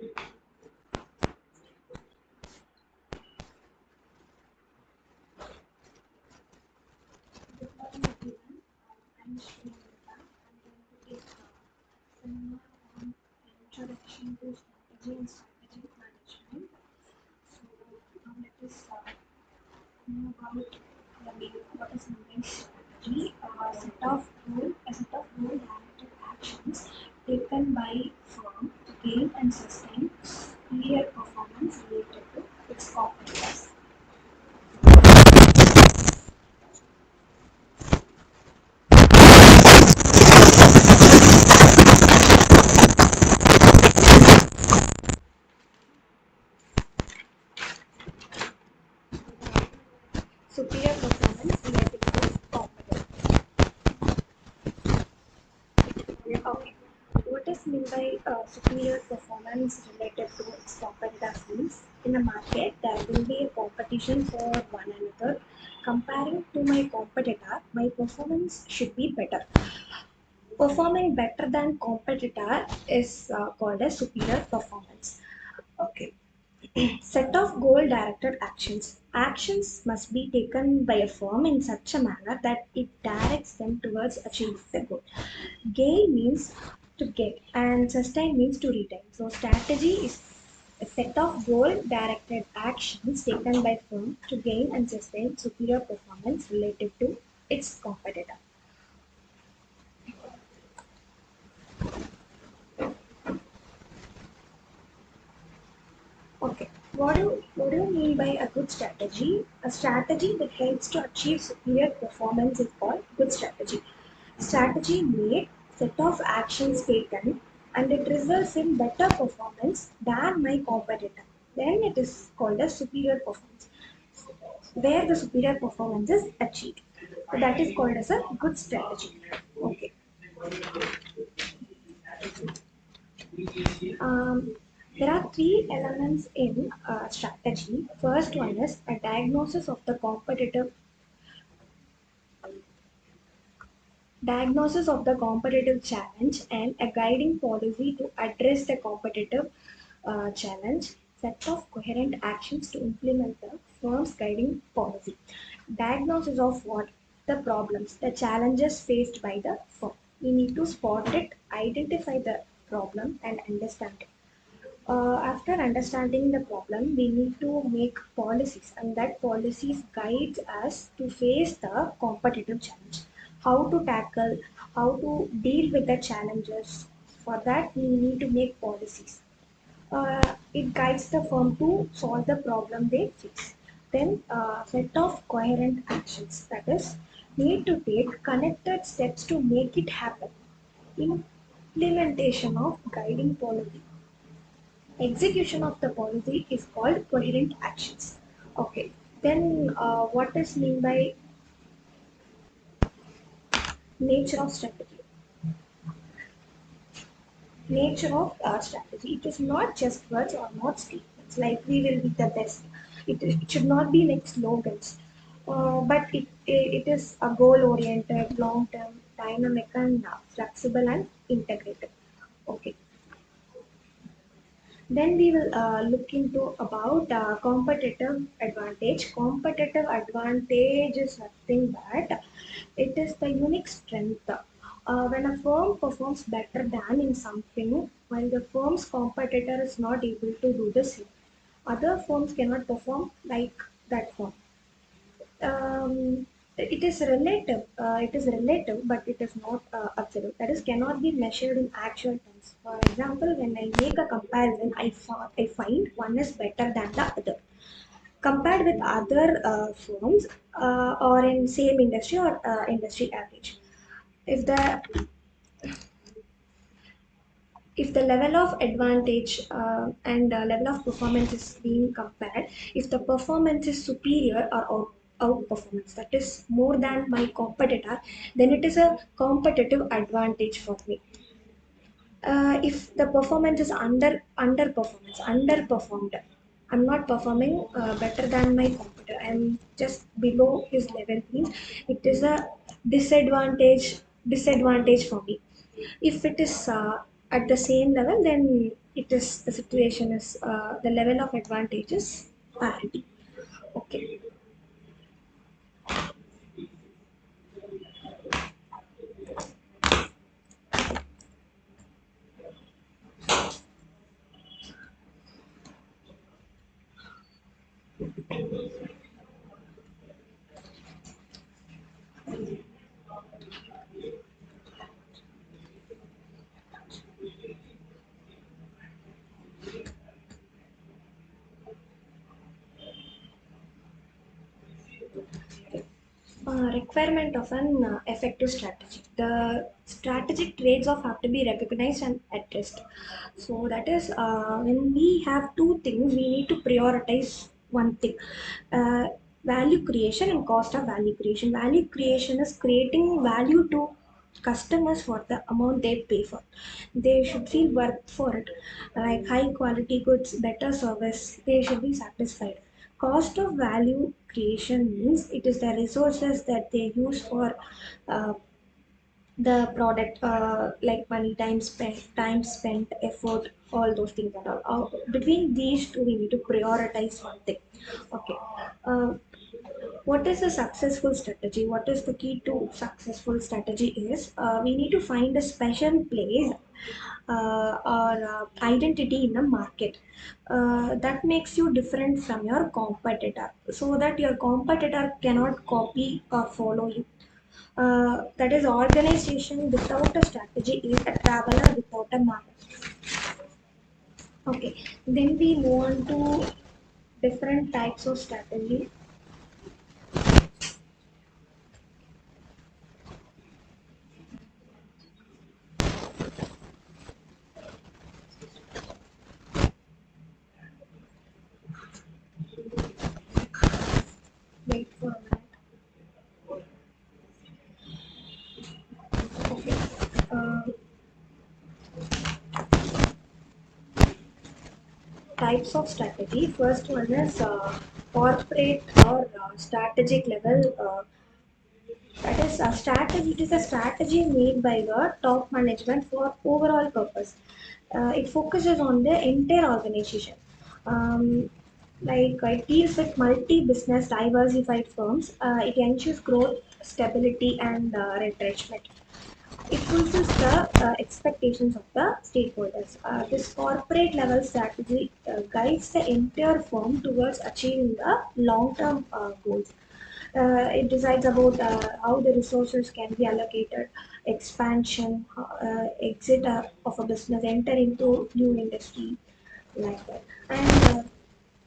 Good morning, everyone. I'm Srinivata. I'm going to take a seminar on introduction to strategy and strategic management. So now let us know about the what is meant by strategy. A set of goal-directed actions taken by firm to gain and sustain superior performance related to its competitors. Superior performance related to competitors. Okay. What is meant by superior performance related to its competitors means in a market there will be a competition for one another. Comparing to my competitor, my performance should be better. Performing better than competitor is called as superior performance. Okay. Set of goal directed actions. Actions must be taken by a firm in such a manner that it directs them towards achieving the goal. Gain means to get and sustain means to retain. So strategy is a set of goal directed actions taken by firm to gain and sustain superior performance relative to its competitor. Okay. What do you mean by a good strategy? A strategy that helps to achieve superior performance is called good strategy. Strategy made, set of actions taken, and it results in better performance than my competitor. Then it is called a superior performance, where the superior performance is achieved. So that is called as a good strategy. Okay. Um, there are three elements in strategy. First one is a diagnosis of the competitive challenge and a guiding policy to address the competitive challenge, set of coherent actions to implement the firm's guiding policy. Diagnosis of what? The problems, the challenges faced by the firm. We need to spot it, identify the problem, and understand it. After understanding the problem, we need to make policies, and that policies guides us to face the competitive challenge. How to tackle, how to deal with the challenges. For that, we need to make policies. It guides the firm to solve the problem they face. Then, set of coherent actions. That is, need to take connected steps to make it happen. Implementation of guiding policy. Execution of the policy is called coherent actions. Okay. Then what is mean by nature of strategy? Nature of strategy. It is not just words or not statements like we will be the best. It should not be like slogans. But it is a goal oriented, long term, dynamic, and flexible and integrated. Okay. Then we will look into about competitive advantage. Competitive advantage is nothing but it is the unique strength. When a firm performs better than in something, while the firm's competitor is not able to do the same, other firms cannot perform like that firm. It is relative. It is relative, but it is not absolute. That is, cannot be measured in actual terms. For example, when I make a comparison, I find one is better than the other compared with other firms or in same industry or industry average. If the if the level of advantage and level of performance is being compared, if the performance is superior or outperformance, that is more than my competitor, then it is a competitive advantage for me. If the performance is underperformed, I'm not performing better than my competitor, I'm just below his level, means it is a disadvantage for me. If it is at the same level, then it is the situation is the level of advantage is parity. Okay. Requirement of an effective strategy. The strategic trades-off have to be recognized and addressed. So that is when we have two things, we need to prioritize one thing. Uh, Value creation and cost of value creation. Value creation is creating value to customers for the amount they pay for. They should feel worth for it, like high quality goods, better service. They should be satisfied. Cost of value creation means it is the resources that they use for uh, the product, like money, time spent, effort, all those things and all. Between these two, we need to prioritize one thing. Okay. Uh, what is a successful strategy? What is the key to successful strategy is we need to find a special place or identity in the market that makes you different from your competitor, so that your competitor cannot copy or follow you. That is, organization without a strategy is a traveler without a map. Okay, then we move on to different types of strategy. Wait for a minute. Okay. Uh, Types of strategy. First one is corporate or strategic level. That is a strategy. It is a strategy made by the top management for overall purpose. It focuses on the entire organization. It deals with multi-business, diversified firms. It ensures growth, stability, and retrenchment. It fulfills the expectations of the stakeholders. This corporate level strategy guides the entire firm towards achieving the long-term goals. It decides about how the resources can be allocated, expansion, exit of a business, enter into new industry, like that. And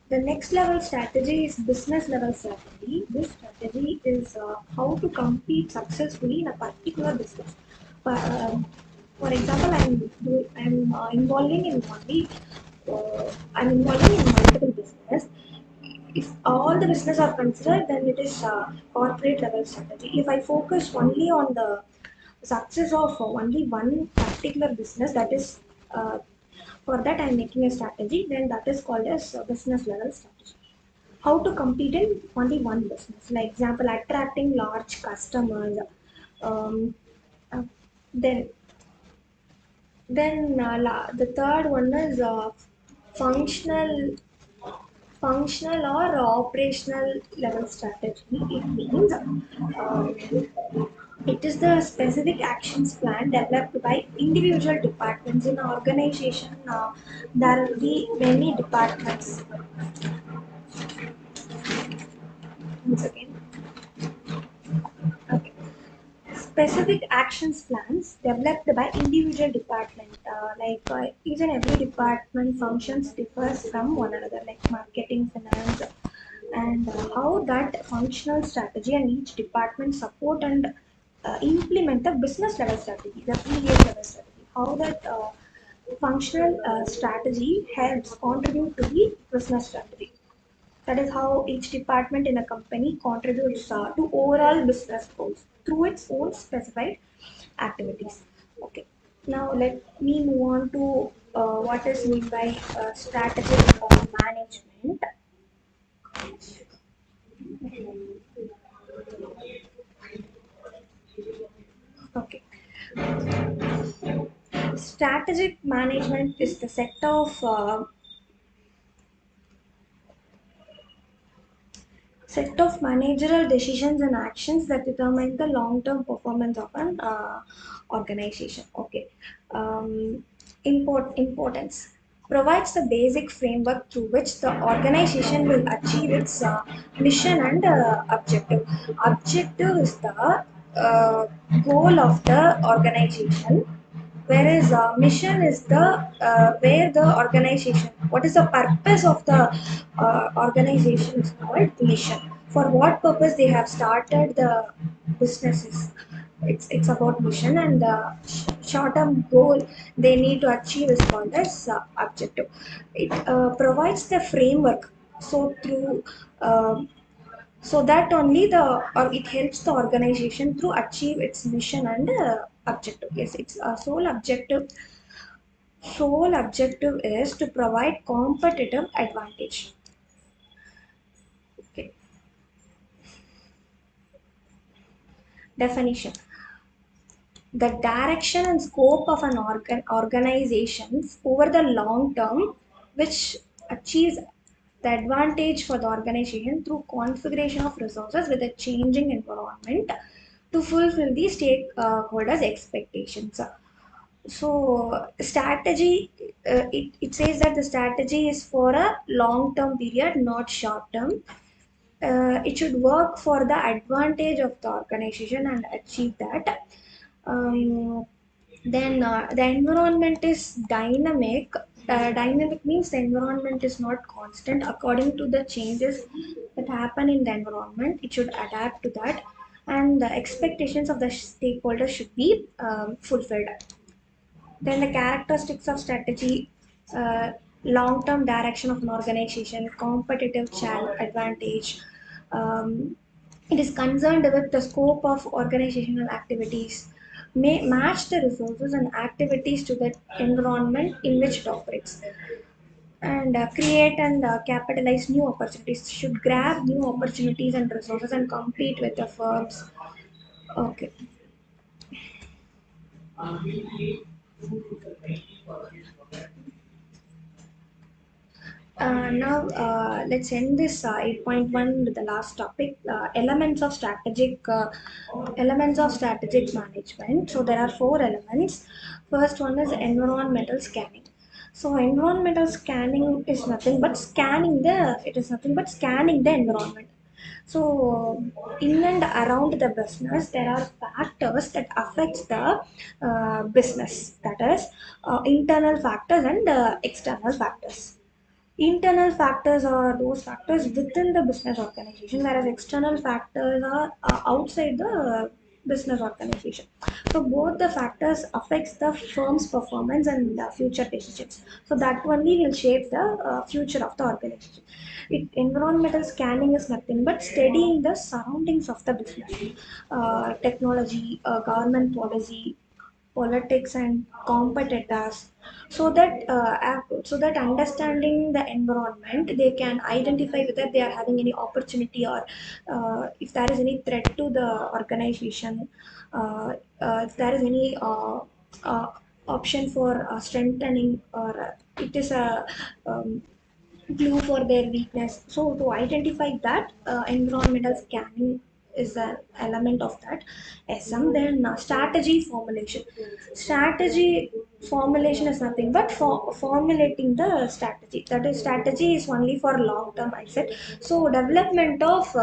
the next level strategy is business level strategy. This strategy is how to compete successfully in a particular business. For example, I'm involving in multiple business. If all the business are considered, then it is corporate level strategy. If I focus only on the success of only one particular business, that is for that I'm making a strategy, then that is called as business level strategy. How to compete in only one business, like example, attracting large customers. Um, uh, then the third one is functional functional or operational level strategy. It means it is the specific actions plan developed by individual departments in an organization. There will be many departments. Once again, okay. Specific actions plans developed by individual department. Each and every department functions differs from one another, like marketing, finance, and how that functional strategy and each department support and implement the business level strategy, the PH level strategy. How that functional strategy helps contribute to the business strategy. That is how each department in a company contributes to overall business goals through its own specified activities. Okay. Now let me move on to what is meant by strategic management. Okay. strategic management is the set of managerial decisions and actions that determine the long-term performance of an organization. Okay. Importance provides the basic framework through which the organization will achieve its mission and objective. Objective is the goal of the organization, whereas mission is the where the organization, what is the purpose of the organization is called mission. For what purpose they have started the businesses, it's about mission, and the short term goal they need to achieve is called as objective. It provides the framework, so through so that only the or it helps the organization to achieve its mission and objective. Yes, its sole objective is to provide competitive advantage. Okay. Definition: the direction and scope of an organization over the long term, which achieves the advantage for the organization through configuration of resources with a changing environment to fulfill the stakeholders' expectations. So strategy, it says that the strategy is for a long term period, not short term. It should work for the advantage of the organization and achieve that. Um, then the environment is dynamic. Dynamic means the environment is not constant. According to the changes that happen in the environment, it should adapt to that, and the expectations of the stakeholders should be fulfilled. Then the characteristics of strategy, long-term direction of an organization, competitive advantage. Um, it is concerned with the scope of organizational activities, may match the resources and activities to the environment in which it operates, and create and capitalize new opportunities. Should grab new opportunities and resources and compete with the firms. Okay. Now, let's end this 8.1 with the last topic, elements of strategic management. So there are four elements. First one is environmental scanning. So environmental scanning is nothing but scanning the environment. So in and around the business, there are factors that affects the business. That is internal factors and external factors. Internal factors are those factors within the business organization, whereas external factors are outside the business organization. So both the factors affects the firm's performance and future decisions. So that only will shape the future of the organization. Environmental scanning is nothing but studying the surroundings of the business, technology, government policy, politics and competitors, so that so that understanding the environment they can identify whether they are having any opportunity, or if there is any threat to the organization, if there is any uh, option for strengthening, or it is a clue for their weakness. So to identify that, environmental scanning is an element of that SM. Then strategy formulation. Strategy formulation is nothing but for formulating the strategy. That is, strategy is only for long term, I said. So development of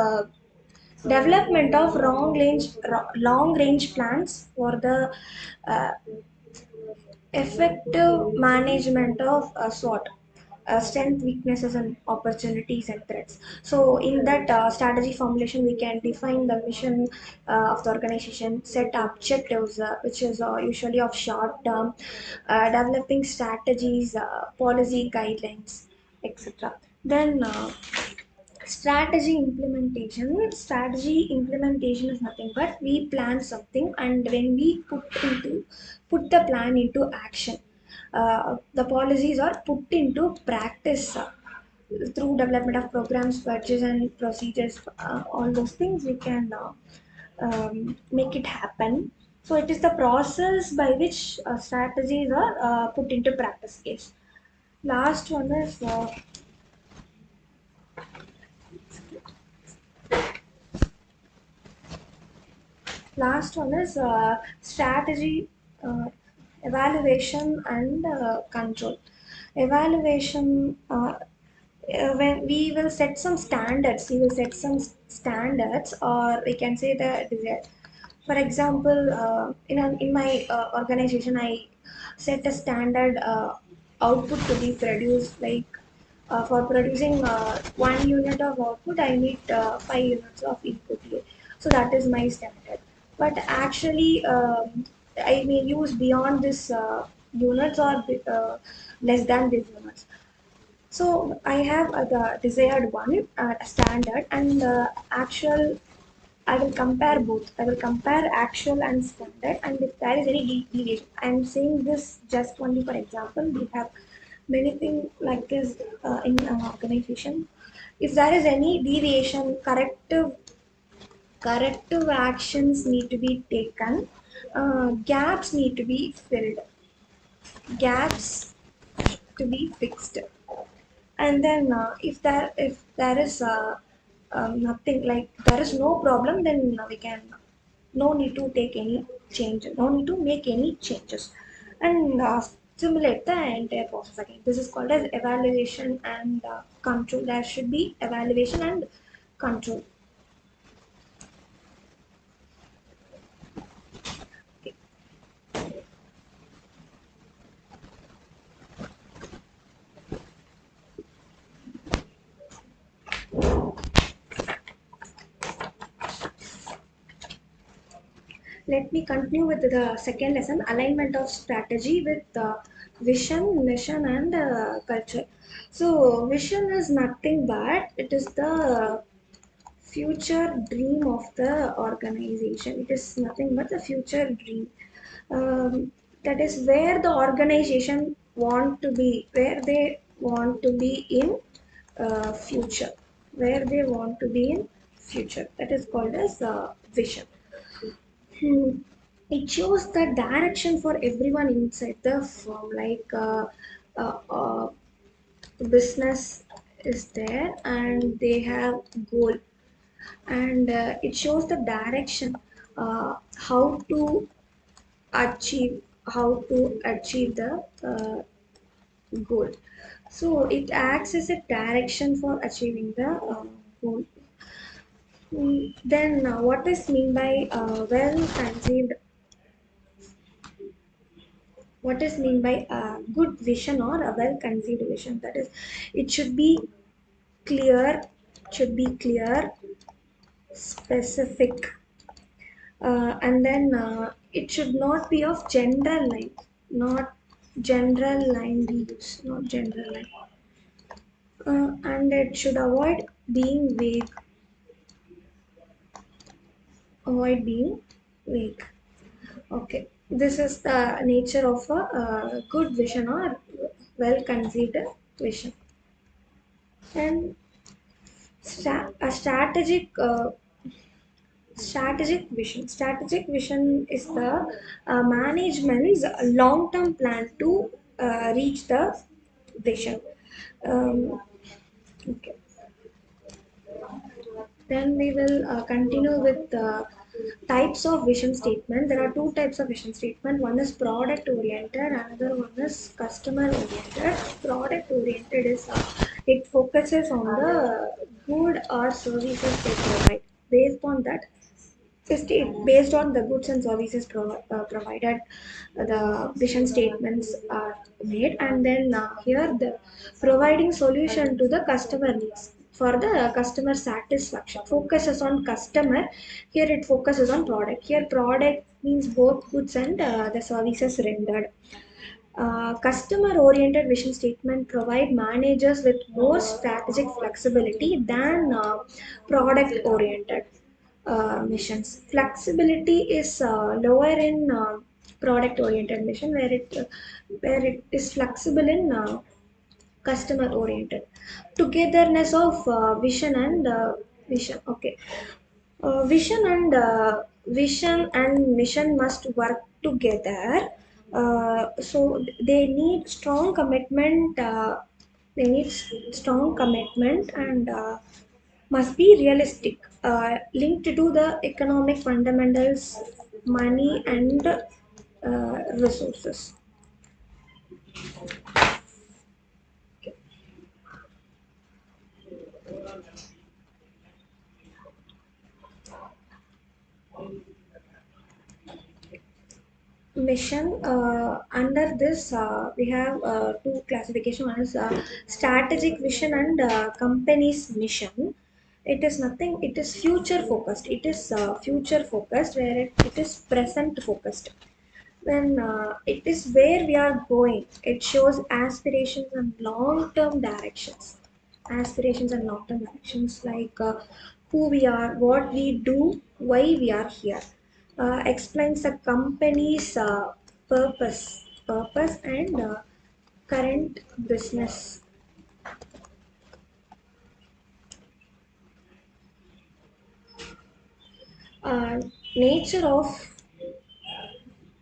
long range plans for the uh, effective management of SWOT, strength, weaknesses, and opportunities and threats. So, in that strategy formulation, we can define the mission of the organization, set objectives, which is usually of short term, developing strategies, policy guidelines, etc. Then strategy implementation is nothing but we plan something, and when we put the plan into action, the policies are put into practice through development of programs, budgets, and procedures. All those things we can make it happen. So it is the process by which strategies are put into practice. Yes. Last one is strategy, uh, evaluation, and control. Evaluation. When we will set some standards, or we can say the desired. For example, in my organization, I set a standard output to be produced. Like for producing 1 unit of output, I need 5 units of input here. So that is my standard. But actually, I may use beyond this units or less than these units. So I have the desired one, standard, and actual. I will compare both. I will compare actual and standard, and if there is any deviation, I am saying this just only for example. We have many things like this in an organization. If there is any deviation, corrective actions need to be taken. Gaps need to be filled. Gaps to be fixed. And then if there is nothing, like there is no problem, then we can, no need to take any change, no need to make any changes, and simulate the entire process again. This is called as evaluation and control. There should be evaluation and control. Let me continue with the second lesson, alignment of strategy with vision, mission, and culture. So, vision is nothing but it is the future dream of the organization. It is nothing but the future dream. That is where the organization want to be, where they want to be in future, where they want to be in future. That is called as vision. Hmm. It shows the direction for everyone inside the firm. Like uh, uh, business is there and they have goal, and it shows the direction, how to achieve the goal. So it acts as a direction for achieving the goal. Then what is mean by well conceived, what is mean by a good vision or a well conceived vision? That is, it clear should be clear, specific, and then it should not be of general line, not general line we use, not general line, and it should avoid being vague. Okay, this is the nature of a good vision or well conceived vision. And a strategic vision is the management's long term plan to reach the vision. Um, okay. Then we will continue with the types of vision statement. There are two types of vision statement. One is product oriented, another one is customer oriented. Product oriented is it focuses on the good or services they provide. Based on that, based on the goods and services provided, the vision statements are made, and then here the providing solution to the customer needs for the customer satisfaction focuses on customer. Here it focuses on product. Here product means both goods and the services rendered. Customer oriented vision statement provide managers with more strategic flexibility than product oriented missions. Flexibility is lower in product oriented mission, where it is flexible in customer oriented. Togetherness of vision and vision. Okay, vision and vision and mission must work together. So they need strong commitment. They need strong commitment and must be realistic, linked to the economic fundamentals, money and resources. Mission, under this we have two classification. One is strategic vision and company's mission. It is nothing, it is future focused, it is future focused, where it is present focused. Then it is where we are going. It shows aspirations and long term directions. Aspirations and long term directions, like who we are, what we do, why we are here. Explains the company's purpose and current business. Uh, nature of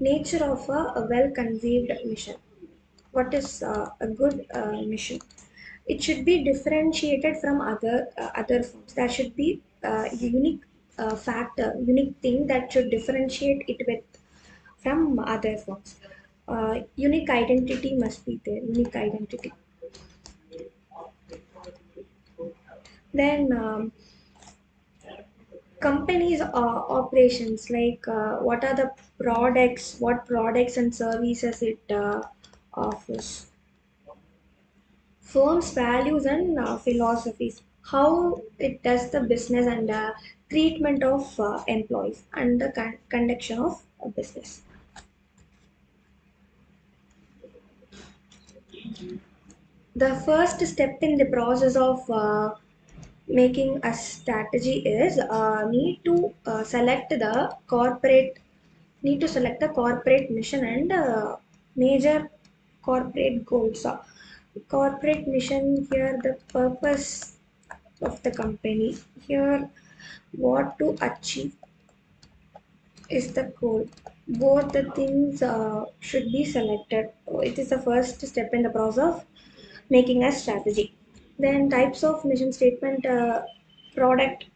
a well conceived mission. What is a good mission? It should be differentiated from other forms. There should be a unique factor, unique thing that should differentiate it with from other forms. Unique identity must be there. Unique identity. Then companies operations, like what are the products, what products and services it offers. Firms' values and philosophies, how it does the business and treatment of employees and the conduction of a business. The first step in the process of making a strategy is need to select the corporate mission and major corporate goals. Corporate mission, here the purpose of the company, here what to achieve is the goal. Both the things should be selected. It is the first step in the process of making a strategy. Then types of mission statement, product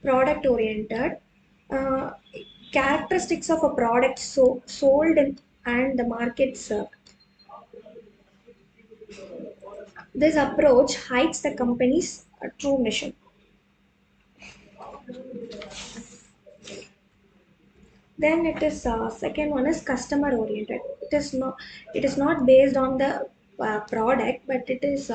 product oriented, uh, characteristics of a product sold and the market served. This approach hides the company's true mission. Then it is second one is customer oriented. It is not based on the product, but it is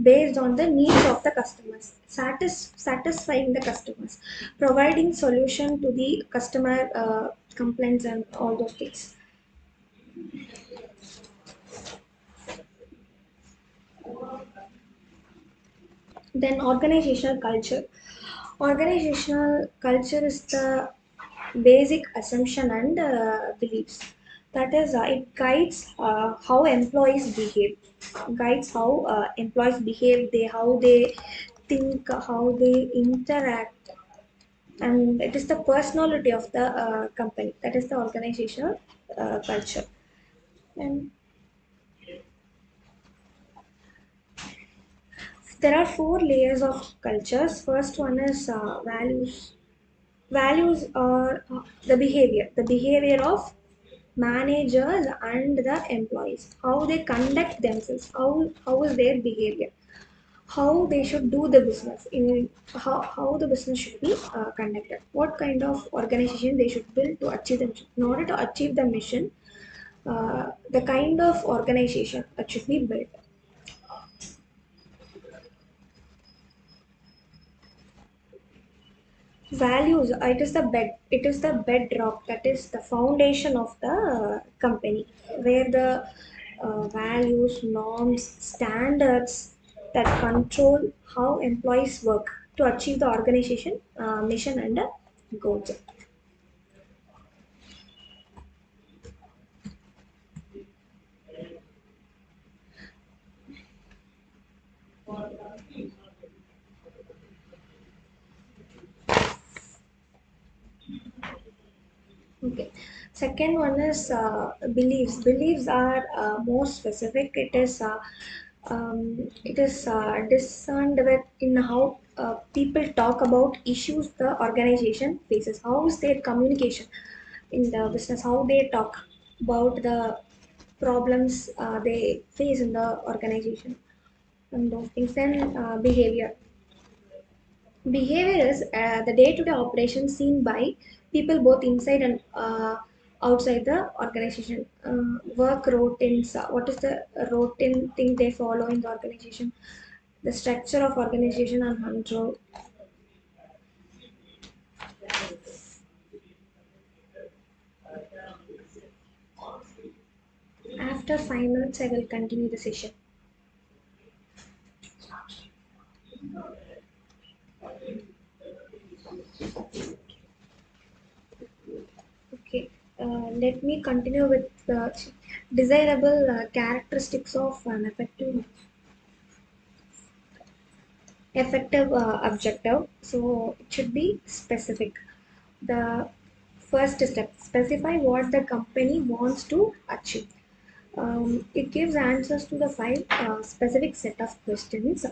based on the needs of the customers, satisfying the customers, providing solution to the customer complaints and all those things. Then organizational culture. Organizational culture is the basic assumption and beliefs. That is, it guides how employees behave. Guides how employees behave. How they think, how they interact, and it is the personality of the company. That is the organizational culture. And there are four layers of cultures. First one is values. Values are the behavior of managers and the employees, how they conduct themselves, how is their behavior, how they should do the business, in how the business should be conducted, what kind of organization they should build to achieve the mission. In order to achieve the mission, the kind of organization that should be built. Values, it is the bedrock, that is the foundation of the company, where the values, norms, standards that control how employees work to achieve the organization mission and goals. Okay. Second one is beliefs. Beliefs are more specific. It is discerned with in how people talk about issues the organization faces. How is their communication in the business? How they talk about the problems they face in the organization and those things. Then behavior. Behavior is the day-to-day operation seen by people both inside and outside the organization. Work routines. What is the routine thing they follow in the organization? The structure of organization and control. After 5 minutes, I will continue the session. Okay. Let me continue with the desirable characteristics of an effective objective. So it should be specific. The first step, specify what the company wants to achieve. It gives answers to the five specific set of questions.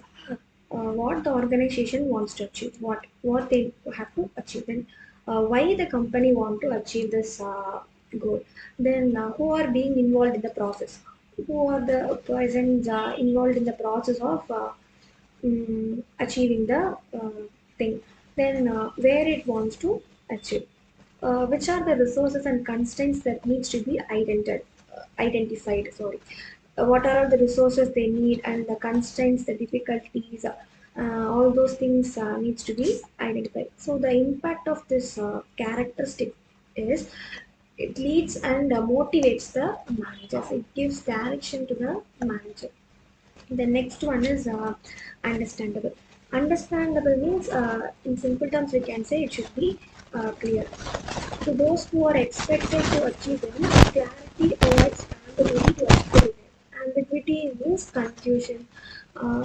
What the organization wants to achieve, what they have to achieve, and why the company want to achieve this goal. Then who are being involved in the process, who are the persons involved in the process of achieving the thing. Then where it wants to achieve, which are the resources and constraints that needs to be identified. Sorry, what are all the resources they need and the constraints, the difficulties, all those things needs to be identified. So the impact of this characteristic is it leads and motivates the managers. It gives direction to the manager. The next one is understandable. Understandable means, in simple terms, we can say it should be clear. To those who are expected to achieve them, clarity avoids ambiguity to achieve it. Ambiguity means confusion, or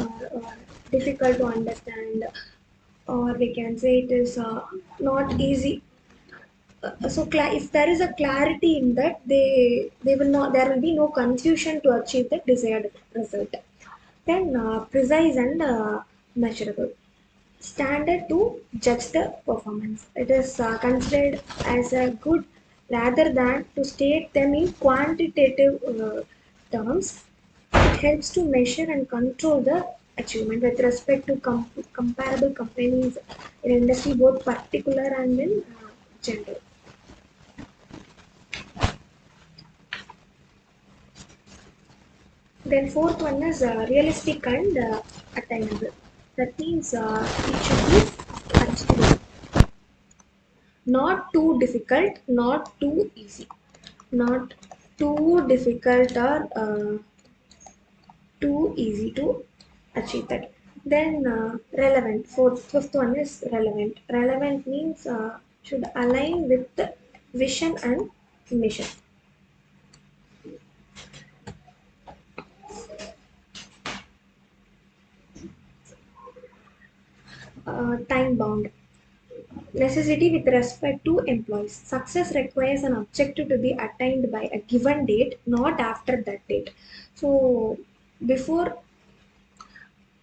difficult to understand, or we can say it is not easy. If there is a clarity in that, they will not. There will be no confusion to achieve the desired result. Then precise and measurable. Standard to judge the performance. It is considered as a good rather than to state them in quantitative terms. It helps to measure and control the achievement with respect to comparable companies in industry, both particular and in general. Then fourth one is realistic and attainable. That means it should be achievable. Not too difficult, not too easy. Not too difficult or too easy to achieve that. Then relevant. Fifth one is relevant. Relevant means should align with the vision and mission. Time bound. Necessity with respect to employees. Success requires an objective to be attained by a given date, not after that date. So before,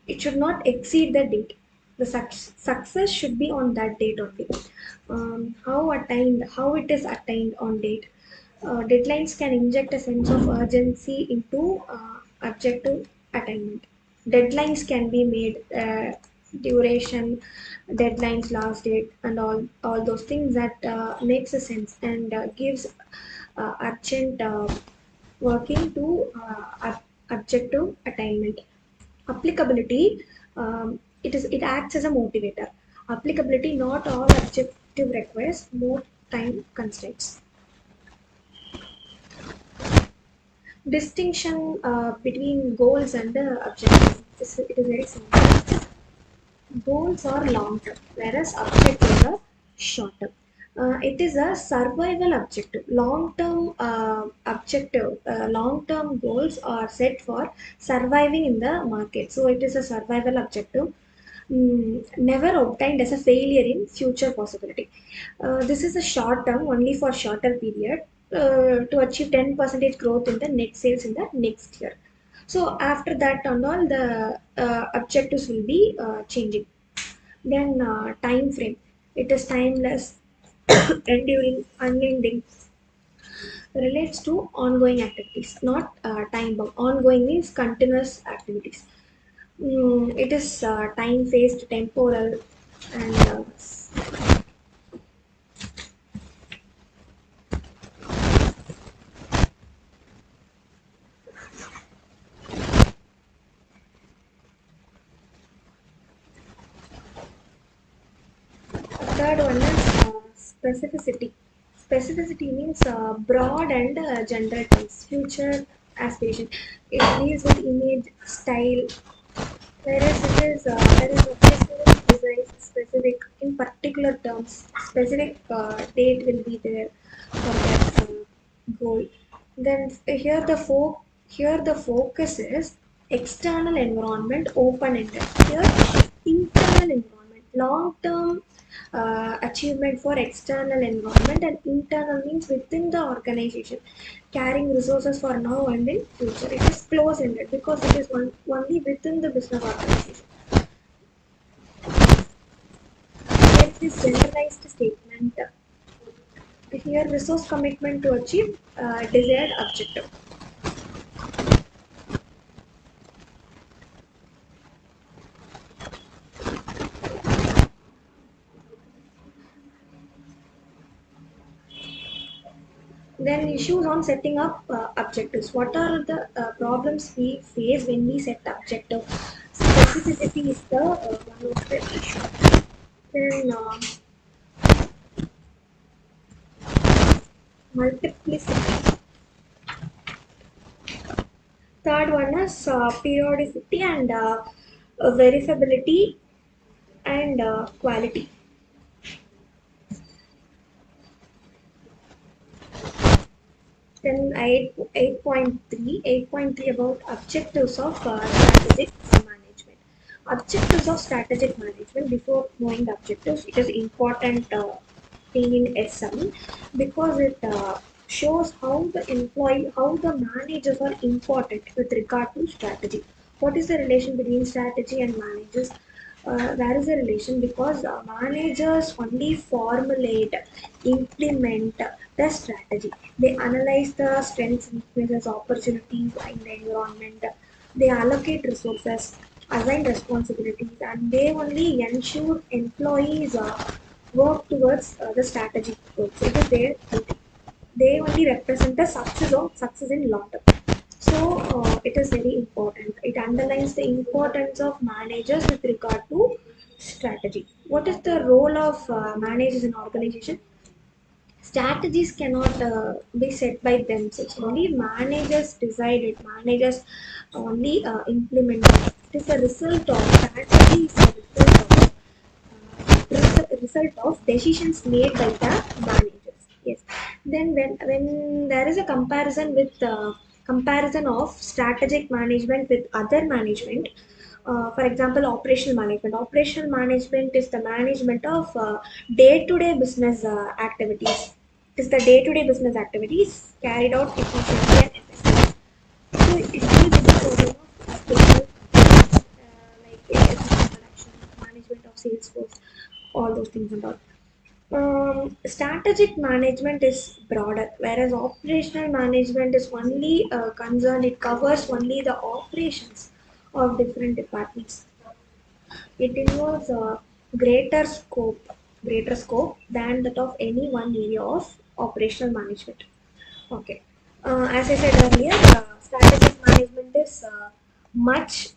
it should not exceed the date. The success should be on that date only. How it is attained on date. Deadlines can inject a sense of urgency into objective attainment. Deadlines can be made, duration, deadlines, last date, and all those things that makes a sense and gives urgent working to objective attainment. Applicability, it acts as a motivator. Applicability, not all objective requires more time constraints. Distinction between goals and objectives. It is very simple. Goals are long term, whereas objectives are short term. It is a survival objective. Long term goals are set for surviving in the market. So it is a survival objective. never obtained as a failure in future possibility. This is a short term, only for shorter period, to achieve 10 percentage growth in the net sales in the next year. So after that and all, the objectives will be changing. Then time frame, it is timeless, enduring, unending, relates to ongoing activities, not time bound. Ongoing means continuous activities. It is time phased, temporal, and third one is specificity. Specificity means broad and general terms. Future aspiration. It deals with image, style, whereas there is a specific design specific in particular terms. Specific date will be there for that goal. Then here the focus is external environment open ended. Here internal environment long term achievement for external environment, and internal means within the organization carrying resources for now and in future. It is close ended because it is only within the business organization. Next is generalized statement. Here resource commitment to achieve desired objective. Then issues on setting up objectives. What are the problems we face when we set objective? Specificity is the one of the issue. Then multiplicity. Third one is periodicity and verifiability and quality. Then 8.3 about objectives of strategic management. Objectives of strategic management. Before knowing the objectives, it is important thing in SM because it shows how the managers are important with regard to strategy. What is the relation between strategy and managers? There is a relation because managers only formulate, implement the strategy. They analyze the strengths, weaknesses, opportunities in the environment. They allocate resources, assign responsibilities, and they only ensure employees work towards the strategic goals. It is their duty. They only represent the success in long term. So it is very important. It underlines the importance of managers with regard to strategy. What is the role of managers in organization? Strategies cannot be set by themselves. Only managers decide it. Managers only implement it. It is a result of strategy. Is a result of decisions made by the managers. Yes. Then when there is a comparison of strategic management with other management, for example, operational management. Operational management is the management of day-to-day business activities. It is the day-to-day business activities carried out efficiently and effectively. So it deals with the problem of skillful, like efficient production, management of sales force, all those things and all. Strategic management is broader, whereas operational management is only concerned, it covers only the operations of different departments. It involves a greater scope than that of any one area of operational management. Okay. As I said earlier, strategic management is much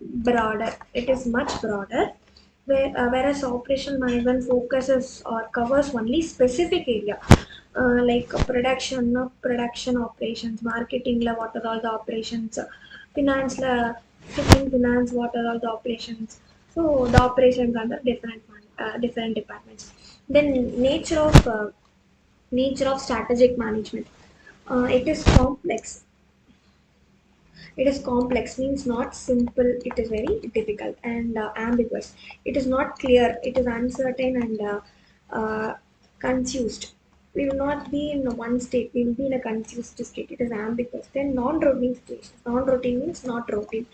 broader. It is much broader, whereas operational management focuses or covers only specific area, like production operations, marketing, what are all the operations, finance, shipping, finance, what are all the operations. So the operations under different departments. Then nature of strategic management. It is complex. It is complex, means not simple, it is very difficult and ambiguous. It is not clear, it is uncertain and confused. We will not be in one state, we will be in a confused state. It is ambiguous. Then non-routine situations. Non-routine means not routine,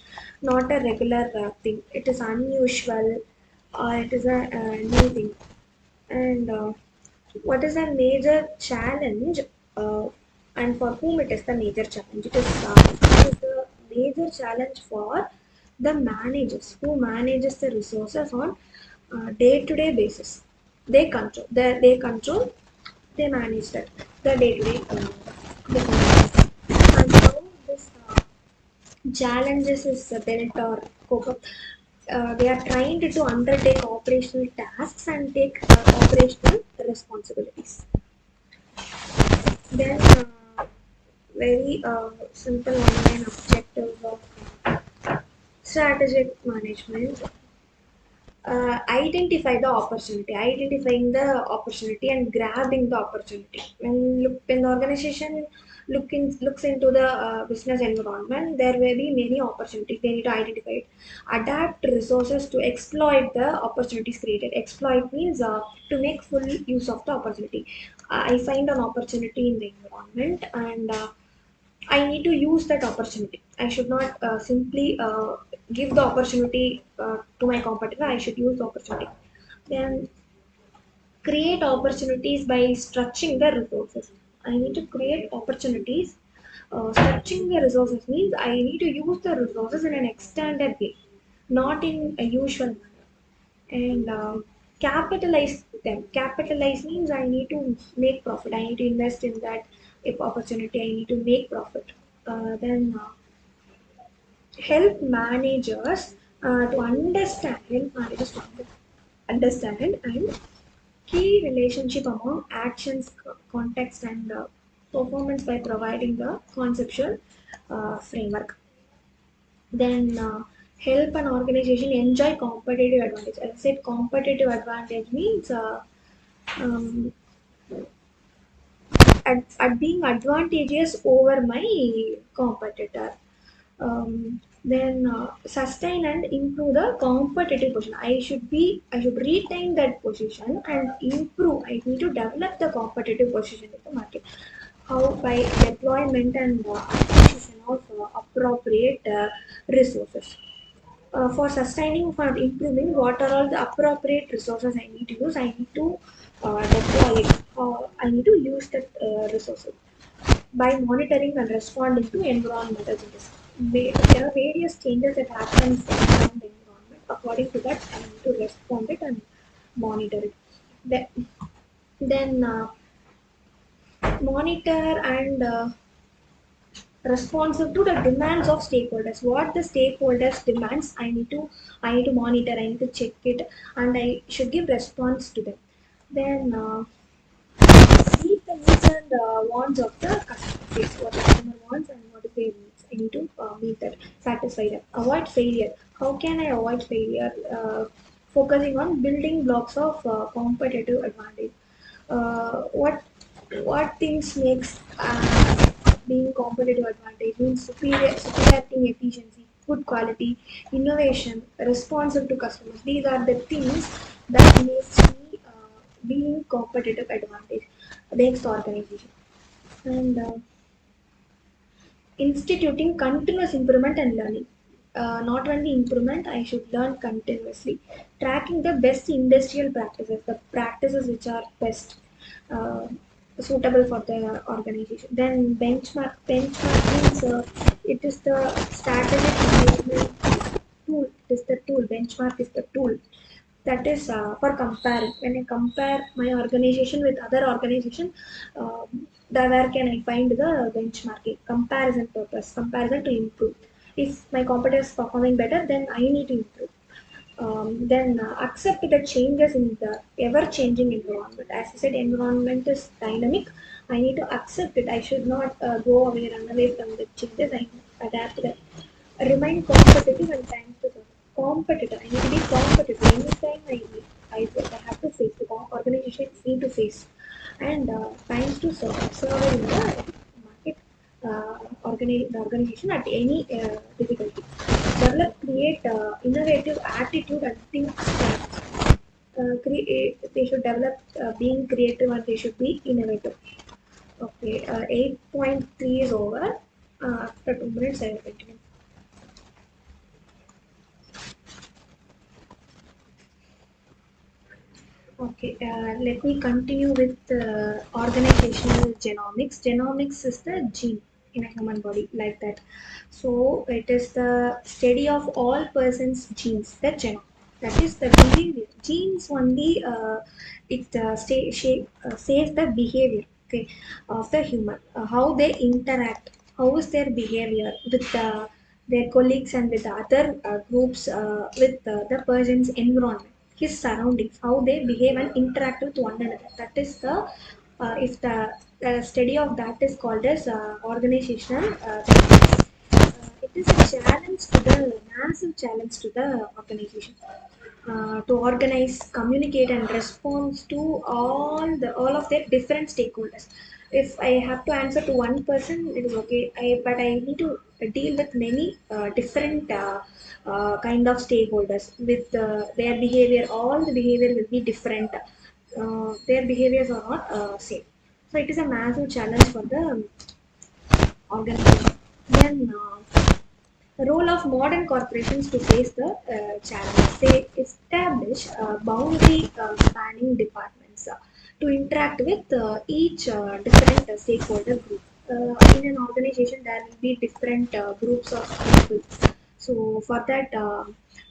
not a regular thing. It is unusual or it is a new thing. And what is a major challenge and for whom it is the major challenge? It is the major challenge for the managers who manages the resources on day-to-day basis. They manage that the day-to-day business. And how this challenges is built or cope up. They are trained to undertake operational tasks and take operational responsibilities. Then, very simple online objectives of strategic management. Identifying the opportunity and grabbing the opportunity. When the organization looks into the business environment, there will be many opportunities. They need to identify it, adapt resources to exploit the opportunities created. Exploit means to make full use of the opportunity. I find an opportunity in the environment and I need to use that opportunity. I should not simply give the opportunity to my competitor. I should use the opportunity. Then create opportunities by stretching the resources. I need to create opportunities. Stretching the resources means I need to use the resources in an extended way, not in a usual manner. And capitalize them. Capitalize means I need to make profit. I need to invest in that if opportunity. I need to make profit. Then help to understand and key relationship among actions, context, and performance by providing the conceptual framework. Then help an organization enjoy competitive advantage. As I said, competitive advantage means um, at being advantageous over my competitor. Then sustain and improve the competitive position. I should retain that position and improve. I need to develop the competitive position in the market. How? By deployment and acquisition of appropriate resources. For sustaining, for improving, what are all the appropriate resources I need to use? I need to deploy it. I need to use that resources by monitoring and responding to environmental changes. There are various changes that happen around the environment. According to that, I need to respond it and monitor it. Then monitor and responsive to the demands of stakeholders. What the stakeholders demands, I need to monitor. I need to check it, and I should give response to them. Then meet the needs and wants of the customer. Yes, what the customer wants and what is their needs. I need to meet that, satisfy them. Avoid failure. How can I avoid failure? Focusing on building blocks of competitive advantage. What things makes being competitive advantage means superiority in efficiency, good quality, innovation, responsive to customers. These are the things that makes me being competitive advantage against the organization. And instituting continuous improvement and learning. Not only improvement, I should learn continuously. Tracking the best industrial practices, the practices which are best uh, suitable for the organization. Then benchmark means it is the strategic management tool. It is the tool. Benchmark is the tool that is for comparing. When I compare my organization with other organization, where can I find the benchmarking? Comparison purpose, comparison to improve. If my competitor is performing better, then I need to improve. Then accept the changes in the ever changing environment. As I said, environment is dynamic. I need to accept it. I should not go away, run away from the changes. I adapt that. Remain competitive and time to serve. Competitive. I need to be competitive. Anytime I have to face the organizations need to face. And times to serve in the market, the organization at any difficulty. Develop, create innovative attitude and think strength. They should develop being creative and they should be innovative. Okay, 8.3 is over. After 2 minutes, I will continue. Okay, let me continue with organizational genomics. Genomics is the gene in a human body, like that. So it is the study of all persons' genes, the genome. That is the behavior. Genes only says the behavior, okay, of the human. How they interact, how is their behavior with their colleagues and with the other groups, with the person's environment, his surroundings, how they behave and interact with one another. That is the if the study of that is called as organizational dynamics. It is a challenge to the massive challenge to the organization to organize, communicate, and respond to all of their different stakeholders. If I have to answer to one person, it is okay. But I need to deal with many different kind of stakeholders with their behavior. All the behavior will be different. Their behaviors are not same. So it is a massive challenge for the organization. Then the role of modern corporations to face the challenge. They establish boundary spanning departments to interact with each different stakeholder group. In an organization, there will be different groups of people. So for that,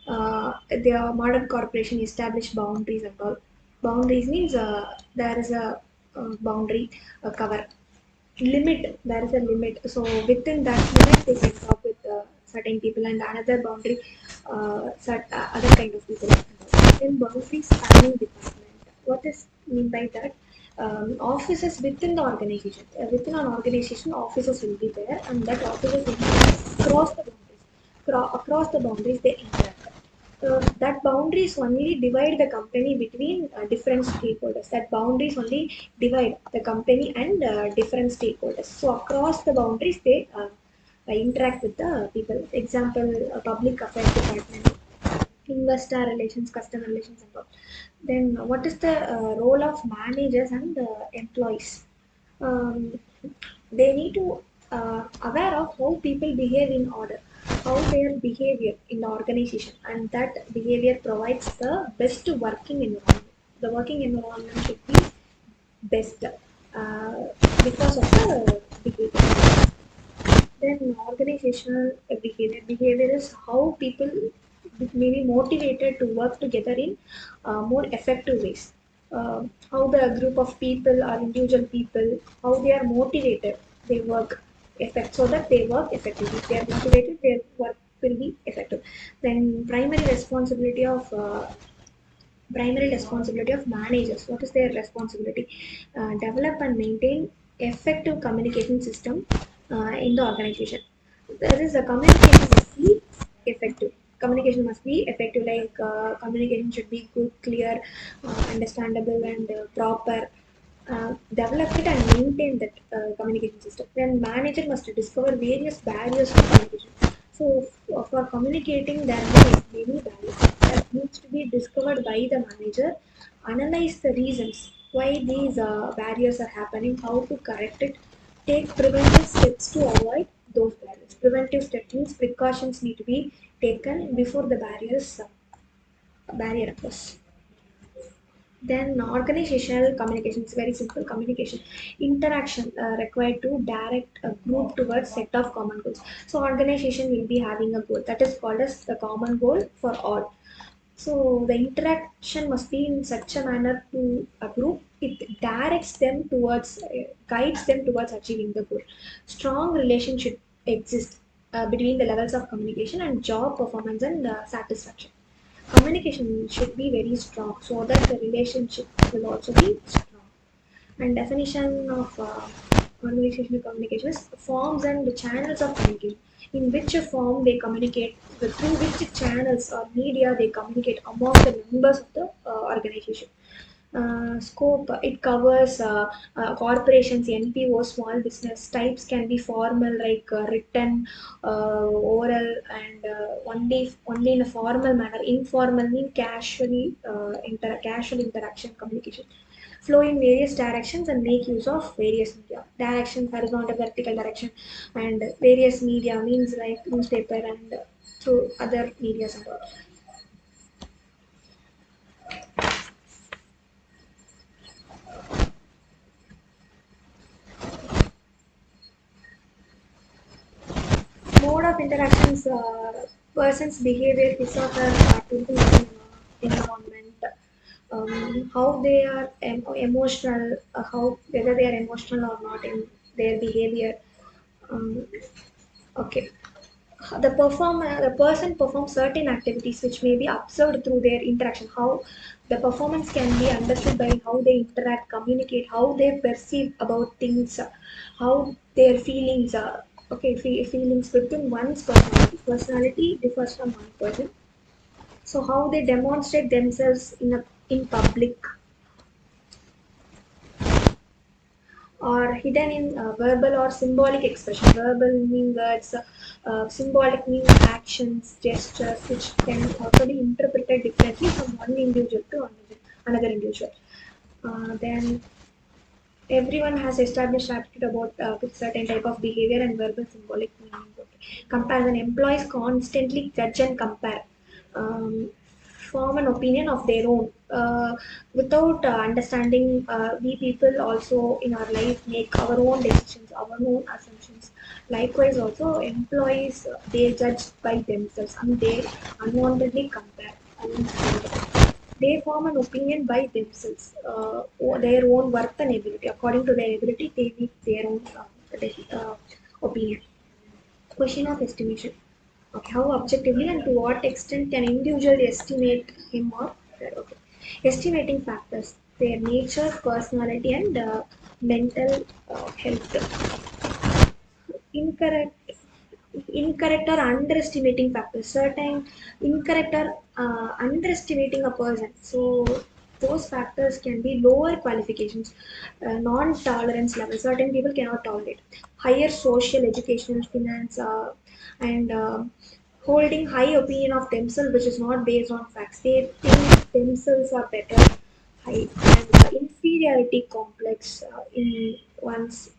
the modern corporation establish boundaries and all. Boundaries means there is a boundary cover limit. There is a limit, so within that limit they can talk with certain people and another boundary other kind of people. Then boundary spanning department, what is mean by that? Offices within the organization, within an organization offices will be there, and that offices will be across the boundaries. Across the boundaries they interact. That boundaries only divide the company between different stakeholders. That boundaries only divide the company and different stakeholders. So across the boundaries, they interact with the people. Example, public affairs department, investor relations, customer relations, and all. Then what is the role of managers and employees? Um, they need to aware of how people behave in order, how their behavior in the organization, and that behavior provides the best working environment. The working environment should be best because of the behavior. Then organizational behavior is how people may be motivated to work together in more effective ways. How the group of people or individual people, how they are motivated, they work so that they work effectively. If they are motivated, their work will be effective. Then primary responsibility of managers. What is their responsibility? Develop and maintain effective communication system in the organization. There is a communication must be effective. Communication must be effective. Like communication should be good, clear, understandable, and proper. Develop it and maintain that communication system. Then manager must discover various barriers for communication. So for communicating, there are many barriers that needs to be discovered by the manager. Analyze the reasons why these barriers are happening, how to correct it, take preventive steps to avoid those barriers. Preventive steps means precautions need to be taken before the barrier occurs. Then organizational communication is very simple communication. Interaction required to direct a group towards set of common goals. So organization will be having a goal that is called as the common goal for all. So the interaction must be in such a manner to a group. It directs them towards, guides them towards achieving the goal. Strong relationship exists between the levels of communication and job performance and satisfaction. Communication should be very strong so that the relationship will also be strong. And definition of organizational communication is forms and the channels of communication. In which form they communicate, through which channels or media they communicate among the members of the organization. Scope, it covers corporations, NPO, small business types can be formal like written, oral, and only in a formal manner. Informal mean casual interaction communication. Flow in various directions and make use of various media. Direction, horizontal, vertical direction, and various media means like newspaper and through other medias and all. Mode of interactions, person's behavior, his or her thinking environment, how they are emotional, how whether they are emotional or not in their behavior. Um, okay, the person performs certain activities which may be observed through their interaction. How the performance can be understood by how they interact, communicate, how they perceive about things, how their feelings are. Okay, feelings within one's personality differs from one person. So how they demonstrate themselves in public or hidden in verbal or symbolic expression. Verbal meaning words, symbolic meaning actions, gestures, which can also be interpreted differently from one individual to another individual. Then everyone has established attitude about with certain type of behavior and verbal symbolic meaning. Okay. Comparison, employees constantly judge and compare. Um, Form an opinion of their own without understanding. We people also in our life make our own decisions, our own assumptions. Likewise also employees, they judge by themselves and they unwantedly compare. They form an opinion by themselves, or their own worth and ability. According to their ability, they make their own opinion. Question of estimation. Okay, how objectively and to what extent can individual estimate him or her? Okay. Estimating factors, their nature, personality, and mental health. Incorrect, incorrect or underestimating factors. Certain incorrect or underestimating a person. So those factors can be lower qualifications, non-tolerance level. Certain people cannot tolerate. Higher social, educational, finance, and holding high opinion of themselves, which is not based on facts. They think themselves are better. High and inferiority complex in one's,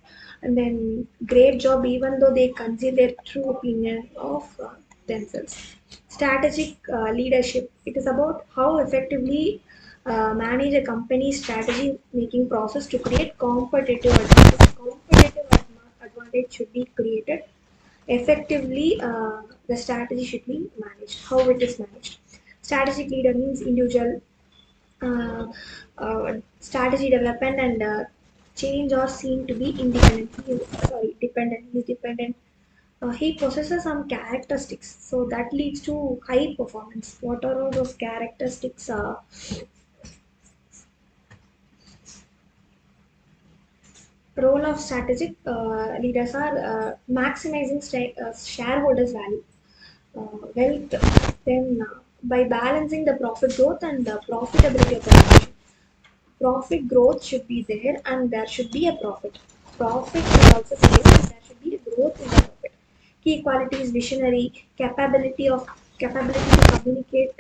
and then great job even though they conceal their true opinion of themselves. Strategic leadership, it is about how effectively manage a company's strategy making process to create competitive advantage. Advantage should be created effectively. The strategy should be managed, how it is managed. Strategic leader means individual strategy development and change are seen to be independent. Dependent. He is dependent. He possesses some characteristics, so that leads to high performance. What are all those characteristics? Role of strategic leaders are maximizing shareholders' value, wealth. Then, by balancing the profit growth and the profitability of the organization. Profit growth should be there and there should be a profit. Profit should also be there and there should be a growth in the profit. Key qualities: visionary, capability to communicate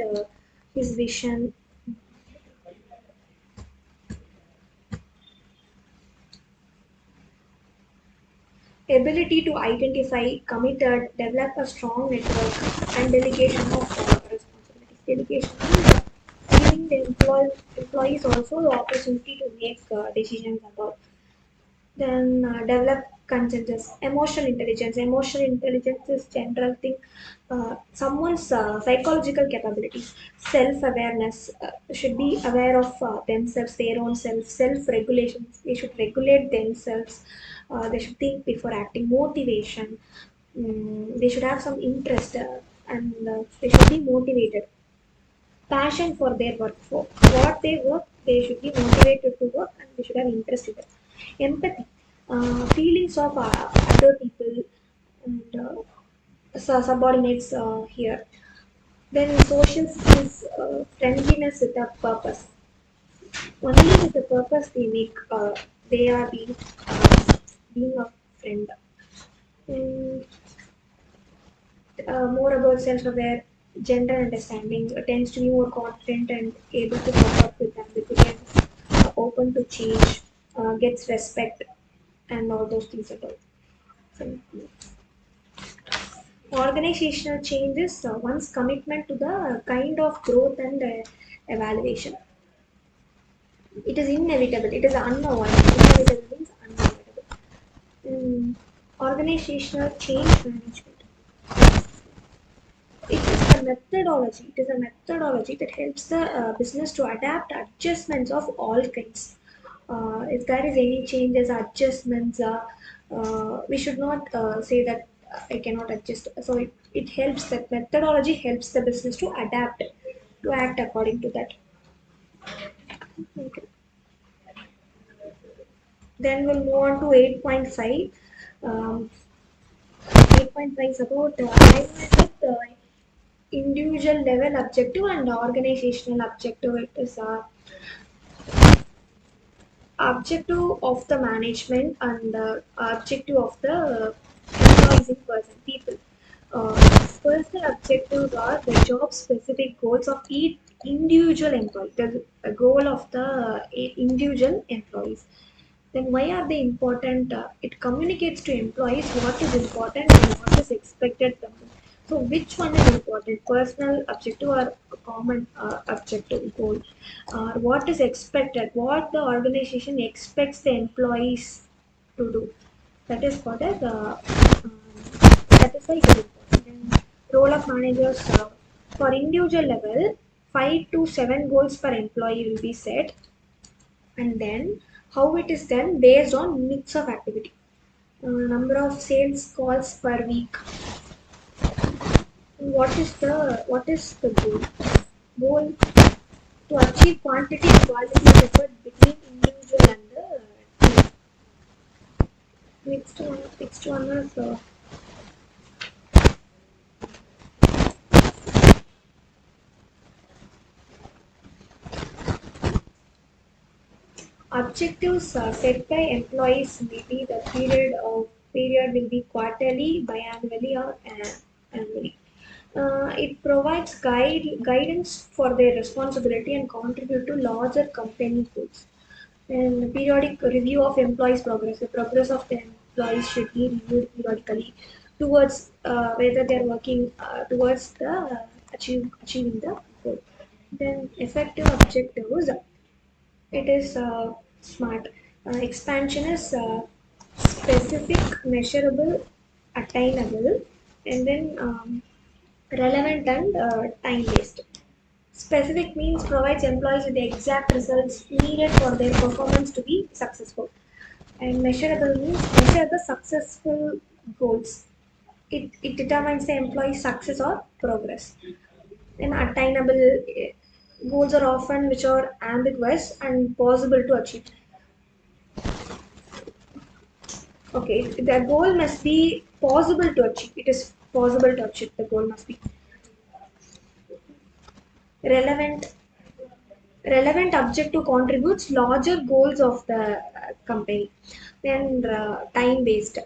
his vision, ability to identify, committed, develop a strong network, and delegation of responsibilities. Delegation means giving the employees also the opportunity to make decisions about. Then develop consensus, emotional intelligence. Emotional intelligence is general thing. Someone's psychological capabilities, self-awareness, should be aware of themselves, their own self-regulation. They should regulate themselves. They should think before acting. Motivation. They should have some interest and they should be motivated. Passion for their work. For what they work, they should be motivated to work and they should have interest in it. Empathy, feelings of other people and subordinates here. Then social skills, friendliness with a purpose. Only with the purpose they make, they are being a friend. Mm, more about self-aware, gender understanding, tends to be more confident and able to cope up with ambiguity, open to change, gets respect, and all those things at all. So, organizational changes, one's commitment to the kind of growth and evaluation. It is inevitable. It is unavoidable. Inevitable means unavoidable. Mm, organizational change management. It is a methodology. It is a methodology that helps the business to adapt adjustments of all kinds. If there is any changes, adjustments, we should not say that I cannot adjust. So it helps, that methodology helps the business to adapt, to act according to that. Okay. Then we'll move on to 8.5. 8.5 is about alignment with individual level objective and organizational objective. It is objective of the management and the objective of the employees in person, people. Uh, Personal objectives are the job specific goals of each individual employee, the goal of the individual employees. Then why are they important? It communicates to employees what is important and what is expected from them. So which one is important? Personal objective or a common objective goal? What is expected? What the organization expects the employees to do? That is called as that is why it is important. And role of managers, for individual level, 5 to 7 goals per employee will be set, and then how it is done based on mix of activity. Number of sales calls per week. What is the goal? Goal to achieve quantity and quality of effort between individual and the team. Next one is objectives set by employees. Maybe the period will be quarterly, biannually, or annually. It provides guidance for their responsibility and contribute to larger company goals. And periodic review of employees' progress. The progress of the employees should be reviewed periodically towards whether they are working towards the achieving the goal. Then effective objectives. It is smart. Expansion is specific, measurable, attainable, and then relevant and time based. Specific means provides employees with the exact results needed for their performance to be successful. And measurable means measure the successful goals. It determines the employee's success or progress. And attainable goals are often which are ambiguous and possible to achieve. Okay, the goal must be possible to achieve. It is possible to achieve. The goal must be relevant. Relevant objective contributes larger goals of the company. Then time based.